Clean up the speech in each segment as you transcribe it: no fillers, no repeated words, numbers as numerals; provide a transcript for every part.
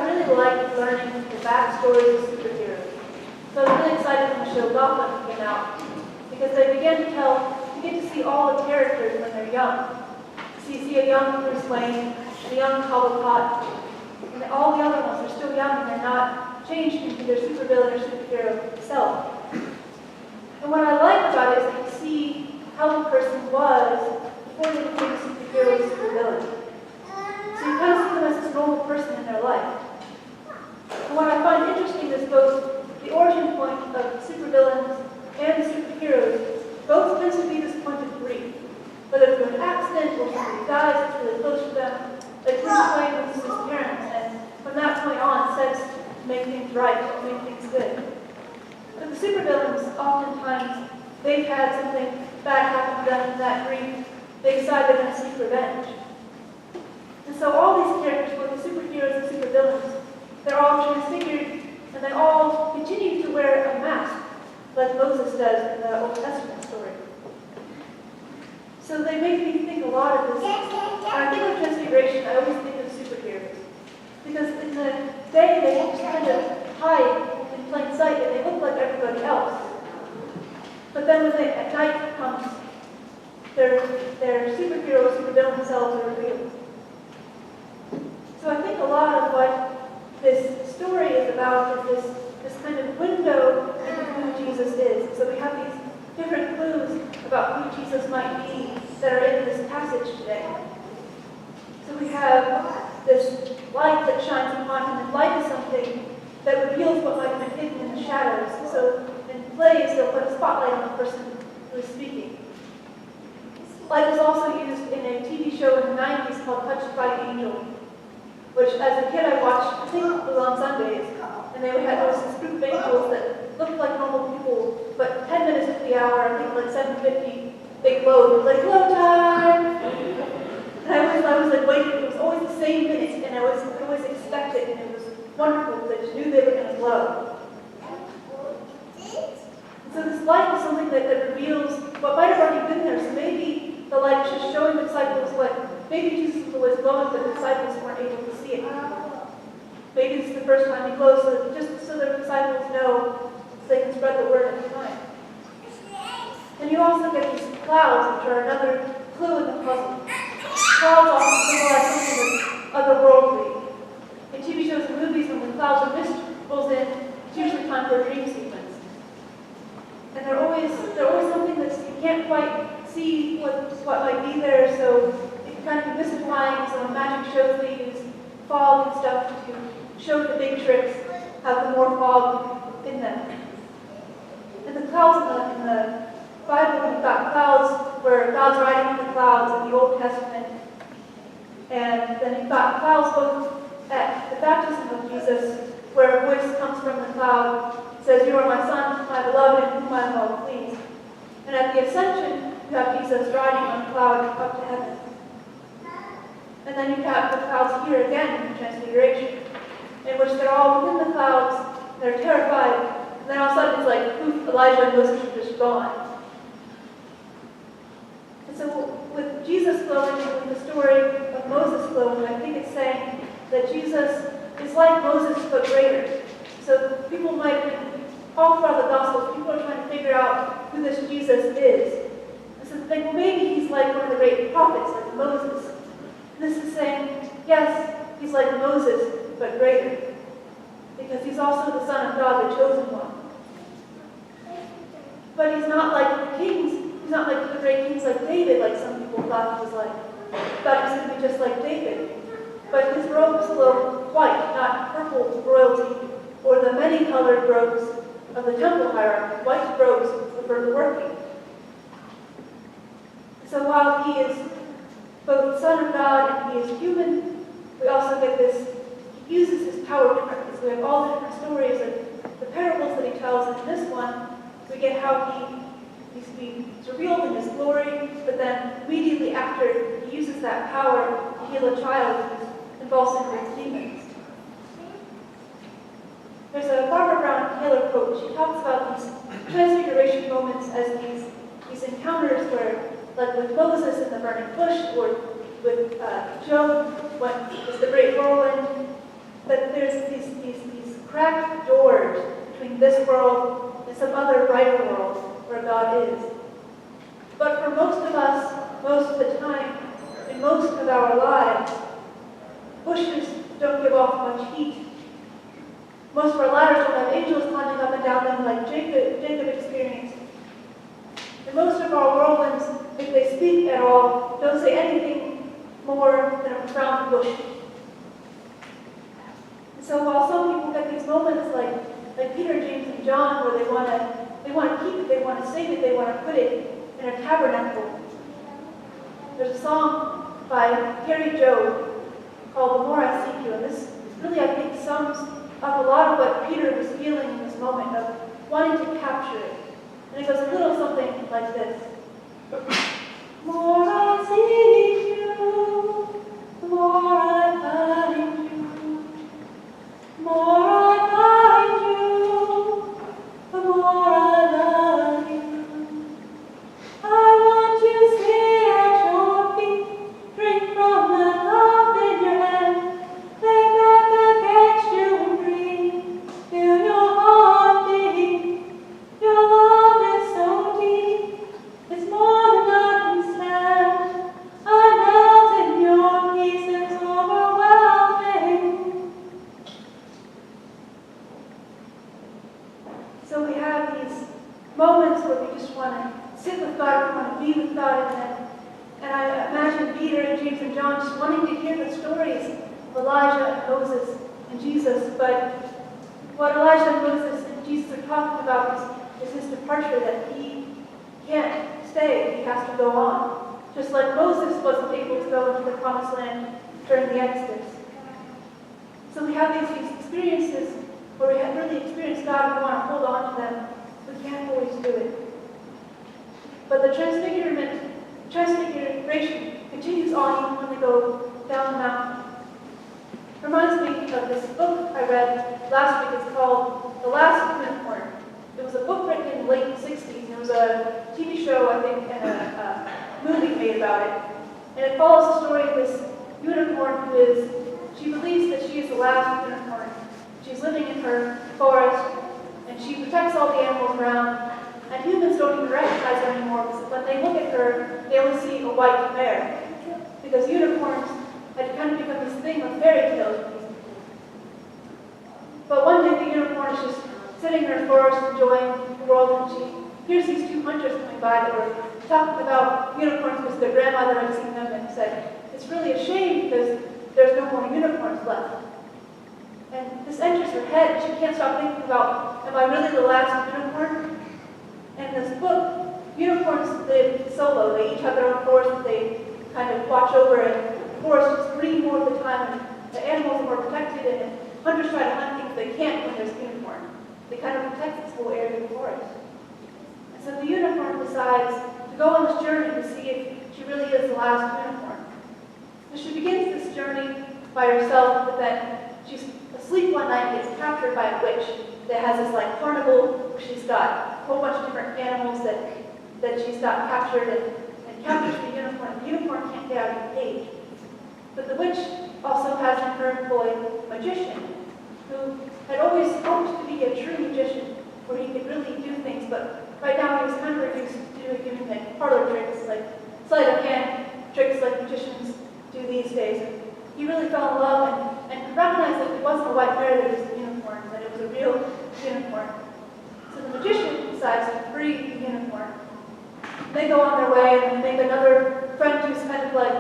really like learning the backstories of superheroes. So I was really excited when the show Gotham came out, because they began to you get to see all the characters when they're young. So you see a young Bruce Wayne, and a young Cobblepot, and all the other ones are still young and they're not changed into their supervillain or superhero self. And what I like about it is that you see how the person was before they became a superhero or supervillain. So you kind of see them as this normal person in their life. And what I find interesting is both the origin point of supervillains and the superheroes both tends to be this point of grief. Whether through an accident or somebody dies that's really close to them, like Bruce Wayne loses his parents, and from that point on sets to make things right, to make things good. But the supervillains, oftentimes, they've had something bad happen to them in that grief. They decide they're going to seek revenge. And so all these characters, both the superheroes and supervillains, they're all transfigured, and they all continue to wear a mask, like Moses does in the Old Testament story. So they make me think a lot of this. When I think of transfiguration, I always think of superheroes. Because in the day, they just kind of hide in plain sight, and they look like everybody else. But then when at night comes, their superhero, supervillain selves are revealed. So I think a lot of what this story is about is this kind of window into who Jesus is. So we have these different clues about who Jesus might be that are in this passage today. So we have this light that shines upon him, and light is something that reveals what might have been hidden in the shadows. So in plays, they'll put a spotlight on the person who is speaking. Light was also used in a TV show in the 90s called Touched by an Angel, which as a kid I watched, I think it was on Sundays, and there was this group of angels that looked like normal people, but 10 minutes to the hour, I think like 7:50, they glowed. It was like, glow time! And I was like waiting, it was always the same minutes, and I always expected, and it was wonderful because I just knew they were going to glow. And so this light is something that reveals what might have already been there. So maybe the light is just showing the disciples what maybe Jesus was always glowing, but the disciples weren't able to see it. Maybe this is the first time he glows, just so the disciples know, so they can spread the word at the time. And you also get these clouds, which are another clue in the puzzle. Clouds often symbolize something that's otherworldly. In TV shows and movies, when the clouds or mist rolls in, it's usually time for a dream sequence. And they're always something that you can't quite see what might be there, so it can kind of be mystifying. So in magic shows, they use fog and stuff to show the big tricks, have the more fog in them. And the clouds in the Bible, you've got clouds where God's riding in the clouds in the Old Testament. And then you've got clouds both at the baptism of Jesus, where a voice comes from the cloud, says, "You are my son, my beloved, in whom I am well pleased." And at the ascension, you have Jesus riding on a cloud up to heaven. And then you have the clouds here again in the Transfiguration, in which they're all within the clouds, they're terrified, and then all of a sudden it's like, poof, Elijah and Moses are just gone. And so with Jesus glowing and with the story of Moses glowing, I think it's saying that Jesus is like Moses, but greater. So people might have been, all throughout the Gospels, people are trying to figure out who this Jesus is. And so they think, well, maybe he's like one of the great prophets, like Moses. And this is saying, yes, he's like Moses, but greater. Because he's also the Son of God, the chosen one. But he's not like the kings. He's not like the great kings like David, like some people thought he was like. Thought he was going to be just like David. But his robes glow white, not purple royalty, or the many-colored robes of the temple hierarchy. White robes for the working. So while he is both Son of God and he is human, we also get this, he uses his power differently. So we have all the different stories of the parables that he tells, and in this one, we get how he's revealed in his glory, but then immediately after, he uses that power to heal a child who's convulsing with demons. There's a Barbara Brown Taylor quote. She talks about these transfiguration moments as these encounters where, like with Moses in the burning bush, or with Job when it's the great whirlwind, that there's between this world and some other brighter world where God is. But for most of us, most of the time, in most of our lives, bushes don't give off much heat. Most of our ladders don't have angels climbing up and down them like Jacob experienced. And most of our whirlwinds, if they speak at all, don't say anything more than a profound bush. And so while some people get these moments like Peter, James, and John, where they want to keep it, they want to save it, they want to put it in a tabernacle. There's a song by Gary Joe called "The More I Seek You," and this really, I think, sums up a lot of what Peter was feeling in this moment of wanting to capture it. And it goes a little something like this. More I seek you, the more I find you. More I find you, the more I love you. I want to sit at your feet, drink from the cup in your hand, lay back against you and breathe, feel your heart beat. Your love is so deep, it's more than I can stand. I melt in your peace, it's overwhelming. So we have these moments where we just want to sit with God, we want to be with God, and I imagine Peter and James and John just wanting to hear the stories of Elijah and Moses and Jesus. But what Elijah and Moses and Jesus are talking about is his departure, that he can't stay, he has to go on. Just like Moses wasn't able to go into the promised land during the Exodus. So we have these experiences where we have really experienced God and we want to hold on to them. We can't always do it. But the transfiguration continues on even when they go down the mountain. Reminds me of this book I read last week. It's called The Last Unicorn. It was a book written in the late 60s. There was a TV show, I think, and a movie made about it. And it follows the story of this unicorn she believes that she is the last unicorn. She's living in her forest, and she protects all the animals around. And humans don't even recognize her anymore, because when they look at her, they only see a white bear. Because unicorns had kind of become this thing of fairy tales. But one day the unicorn is just sitting in her forest enjoying the world, and she hears these two hunters coming by that were talking about unicorns because their grandmother had seen them and said, it's really a shame because there's no more unicorns left. And this enters her head, and she can't stop thinking about, am I really the last unicorn? And in this book, unicorns live solo. They each have their own forest. They kind of watch over it. The forest is green more of the time, and the animals are more protected, and hunters try to hunt things they can't when there's a unicorn. They kind of protect this whole area of the forest. And so the unicorn decides to go on this journey to see if she really is the last unicorn. And she begins this journey by herself, but then she's asleep one night and gets captured by a witch that has this carnival where she's got a whole bunch of different animals that she's got captured and captures the unicorn. The unicorn can't get out of the cage. But the witch also has in her employ a magician who had always hoped to be a true magician where he could really do things, but right now he was kind of reduced to doing parlor tricks, like sleight of hand tricks like magicians do these days. And he really fell in love and recognized that it wasn't a white bear that was a unicorn, that it was a real unicorn. So the magician decides to free the unicorn. They go on their way and make another friend who's kind of like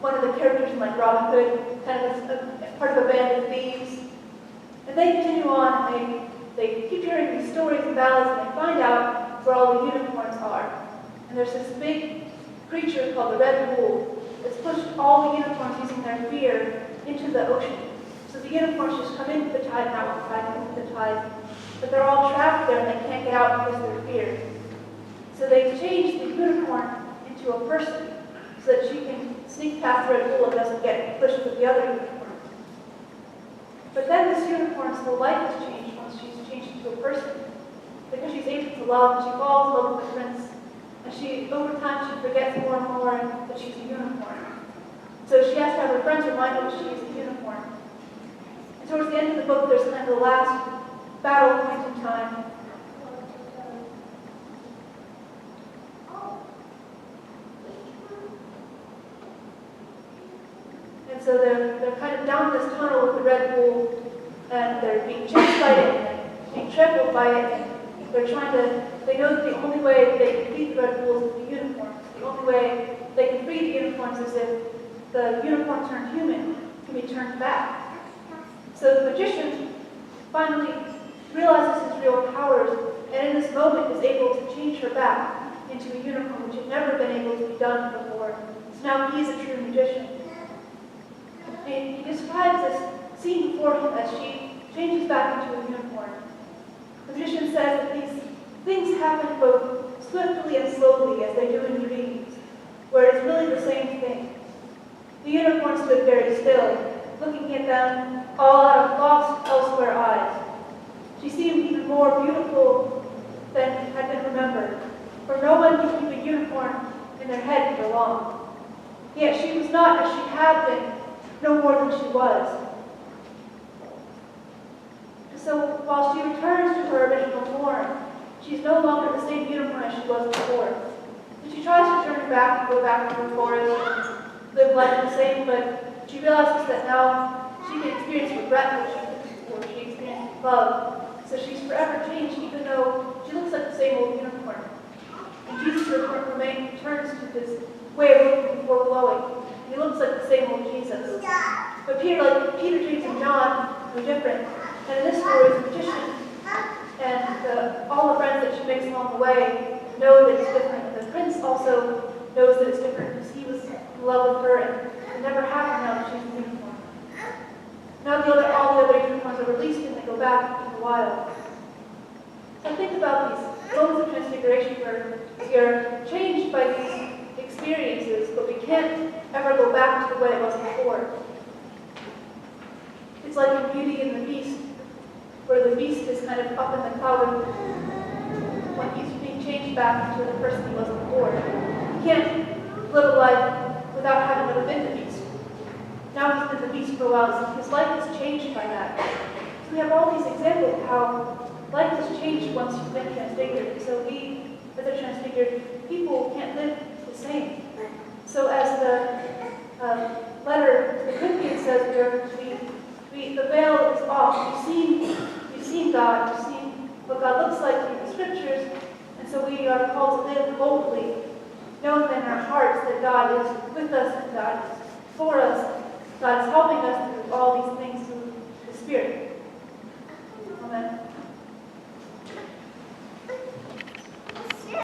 one of the characters in Robin Hood, kind of a part of a band of thieves. And they continue on, and they keep hearing these stories and ballads, and they find out where all the unicorns are. And there's this big creature called the Red Bull that's pushed all the unicorns using their fear into the ocean. So the unicorns just come into the tide and out the tide, into the tide. But they're all trapped there and they can't get out because of their fear. So they change the unicorn into a person so that she can sneak past the Red Bull and doesn't get pushed with the other unicorns. But then this unicorn's whole life has changed once she's changed into a person. Because she's able to love, and she falls in love with the prince. And over time, she forgets more and more that she's a unicorn. So she has to have her friends remind her that she is a unicorn. And towards the end of the book, there's kind of the last battle point in time. And so they're kind of down this tunnel with the Red Bull, and they're being chased by it, and being trampled by it, and they know that the only way they can defeat the Red Bulls is the uniforms. The only way they can free the uniforms is if the unicorn turned human can be turned back. So the magician finally realizes his real powers, and in this moment is able to change her back into a unicorn, which had never been able to be done before. So now he is a true magician. And he describes this scene before him as she changes back into a unicorn. The magician says that these things happen both swiftly and slowly as they do in dreams, where it's really the same thing. The unicorn stood very still, looking at them all out of lost elsewhere eyes. She seemed even more beautiful than had been remembered, for no one can keep a unicorn in their head for long. Yet she was not as she had been, no more than she was. So while she returns to her original form, she's no longer the same unicorn as she was before. And she tries to turn back and go back to the forest and live life the same, but she realizes that now she can experience regret what she did before. She experienced love. So she's forever changed, even though she looks like the same old unicorn. And Jesus returns to his way of looking before glowing. He looks like the same old Jesus. But Peter, James, and John are different. And in this story, the magician and all the friends that she makes along the way know that it's different. The prince also knows that it's different because he was in love with her, and it never happened now that she's a unicorn. Now all the other unicorns are released and they go back into the wild. So think about these moments of transfiguration where we are changed by these experiences, but we can't ever go back to the way it was before. It's like in Beauty and the Beast, where the beast is kind of up in the cloud when he's being changed back into the person he was before. He can't live a life without having never been the beast. Now he's been the beast for a while, so his life is changed by that. So we have all these examples of how life has changed once you've been transfigured. So we, as a transfigured people, can't live the same. So as the letter to the Corinthians says, the veil is off. You've seen God, you've seen what God looks like in the scriptures, and so we are called to live boldly, knowing in our hearts that God is with us and God is for us. God is helping us through all these things through the Spirit.